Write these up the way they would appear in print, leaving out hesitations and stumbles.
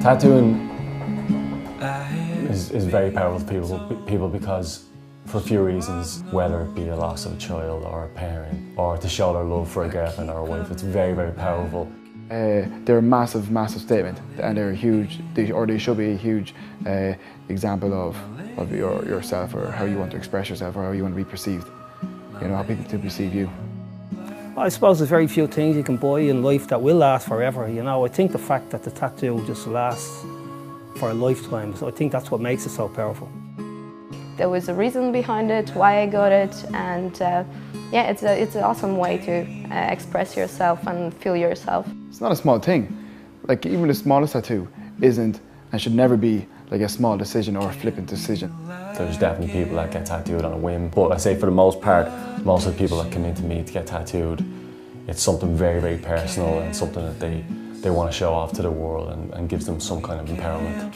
Tattooing is very powerful to people because for a few reasons, whether it be a loss of a child or a parent or to show their love for a girlfriend or a wife, it's very, very powerful. They're a massive, massive statement, and they're huge, they should be a huge example of yourself, or how you want to express yourself, or how you want to be perceived. You know, how people to perceive you. I suppose there's very few things you can buy in life that will last forever. You know, I think the fact that the tattoo just lasts for a lifetime, so I think that's what makes it so powerful. There was a reason behind it, why I got it, and yeah, it's an awesome way to express yourself and feel yourself. It's not a small thing. Like, even the smallest tattoo isn't and should never be like a small decision or a flippant decision. There's definitely people that get tattooed on a whim, but I say for the most part, most of the people that come into me to get tattooed, it's something very, very personal and something that they want to show off to the world and gives them some kind of empowerment.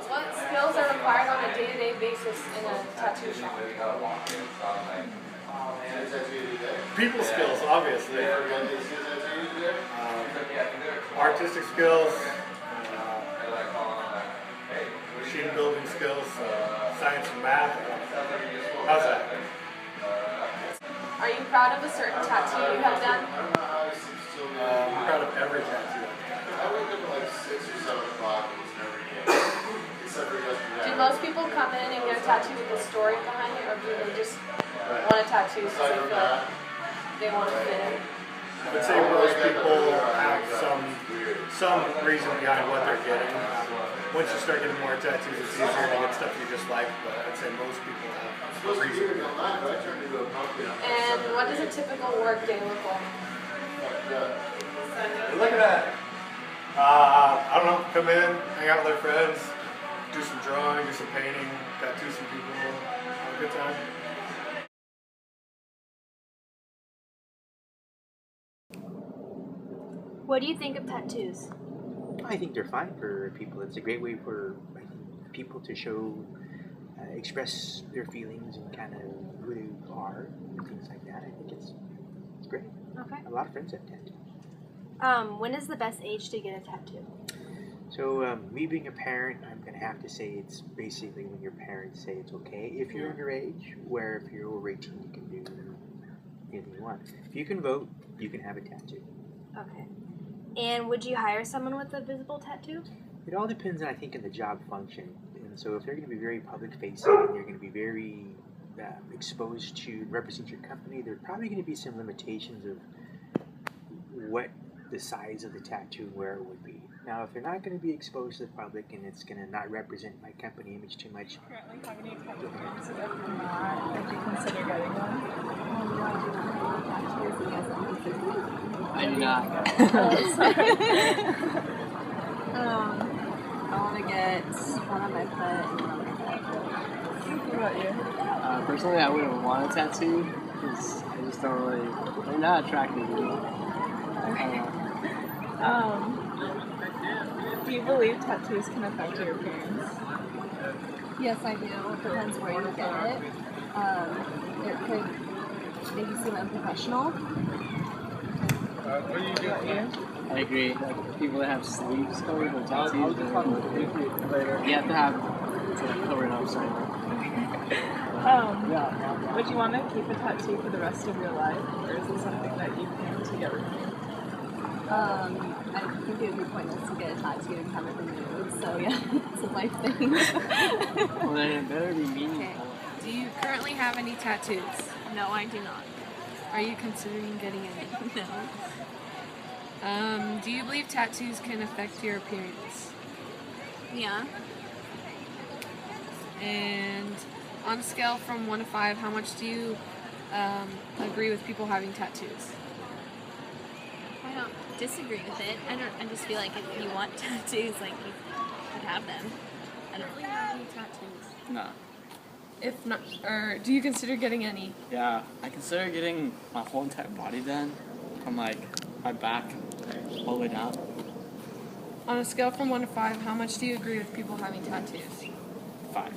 What skills are required on a day-to-day basis in a tattoo shop? People skills, obviously. Artistic skills, machine building skills, science and math. How's that? Are you proud of a certain tattoo you have done? I'm proud of every tattoo. Do most people come in and get a tattoo with a story behind it, or do they just want a tattoo because they feel like they want to fit in? I would say most people have some reason behind what they're getting. Once you start getting more tattoos, it's easier to get stuff you just like, but I'd say most people have a reason. And what does a typical work day look like? Look at that. I don't know, come in, hang out with our friends, do some drawing, do some painting, tattoo some people, have a good time. What do you think of tattoos? I think they're fine for people. It's a great way for people to show, express their feelings and kind of who they are and things like that. I think it's great. Okay. A lot of friends have tattoos. When is the best age to get a tattoo? So me being a parent, I'm going to have to say it's basically when your parents say it's okay. If you're underage, where if you're over 18, you can do anything you want. If you can vote, you can have a tattoo. Okay. And would you hire someone with a visible tattoo? It all depends, I think, on the job function. And so if they're going to be very public-facing and they're going to be very exposed to represent your company, there are probably going to be some limitations of what the size of the tattoo and where it would be. Now, if they're not going to be exposed to the public and it's going to not represent my company image too much. Currently have any tattoo plans? If not, would you consider getting one? I do not. I want to get one on my foot and one on my head. What about you? Personally, I wouldn't want a tattoo because I just don't really, they're not attractive to me. Okay. Do you believe tattoos can affect your appearance? Yes, I do. It depends where you get it. It could make you seem unprofessional. I agree. Like people that have sleeves covered with tattoos, you have to have to cover it up somehow. Would you want to keep a tattoo for the rest of your life, or is it something that you plan to get removed? I think it would be pointless to get a tattoo and have it removed. So yeah, it's a life thing. Well, then it better be meaningful. Okay. Do you currently have any tattoos? No, I do not. Are you considering getting any? No. Do you believe tattoos can affect your appearance? Yeah. And on a scale from 1 to 5, how much do you agree with people having tattoos? I don't disagree with it. I just feel like if you want tattoos, like you could have them. currently have any tattoos? No. If not, or do you consider getting any? Yeah, I consider getting my whole entire body done, from like my back all the way down. On a scale from 1 to 5, how much do you agree with people having tattoos? 5.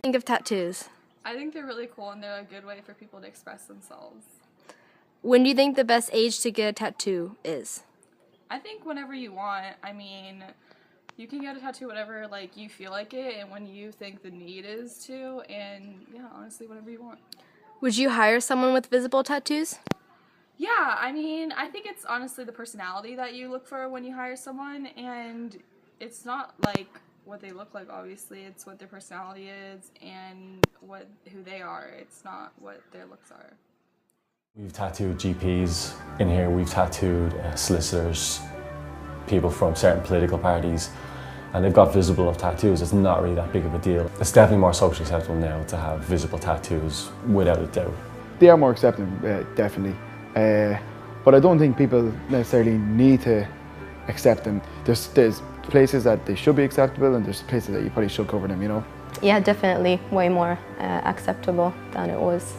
Think of tattoos. I think they're really cool and they're a good way for people to express themselves. When do you think the best age to get a tattoo is? I think whenever you want. I mean, you can get a tattoo whenever like you feel like it and when you think the need is to, and yeah, honestly, whatever you want. Would you hire someone with visible tattoos? Yeah, I mean, I think it's honestly the personality that you look for when you hire someone, and it's not like what they look like, obviously. It's what their personality is and who they are. It's not what their looks are. We've tattooed GPs in here, we've tattooed solicitors, people from certain political parties, and they've got visible enough tattoos. It's not really that big of a deal. It's definitely more socially acceptable now to have visible tattoos, without a doubt. They are more accepted, definitely. But I don't think people necessarily need to accept them. There's places that they should be acceptable and there's places that you probably should cover them, you know? Yeah, definitely way more acceptable than it was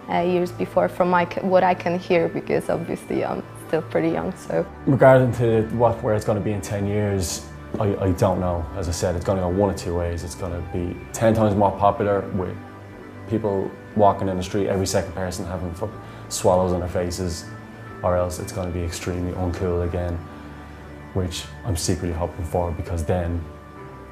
years before from what I can hear, because obviously I'm still pretty young. So regarding to where it's going to be in 10 years, I don't know. As I said, it's going to go one of two ways. It's going to be 10 times more popular with people walking in the street, every second person having swallows on their faces, or else it's going to be extremely uncool again, which I'm secretly hoping for, because then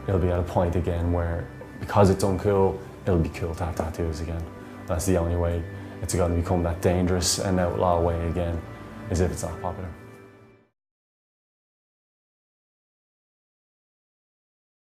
it'll be at a point again where, because it's uncool, it'll be cool to have tattoos again. That's the only way it's going to become that dangerous and outlaw way again, is if it's not popular.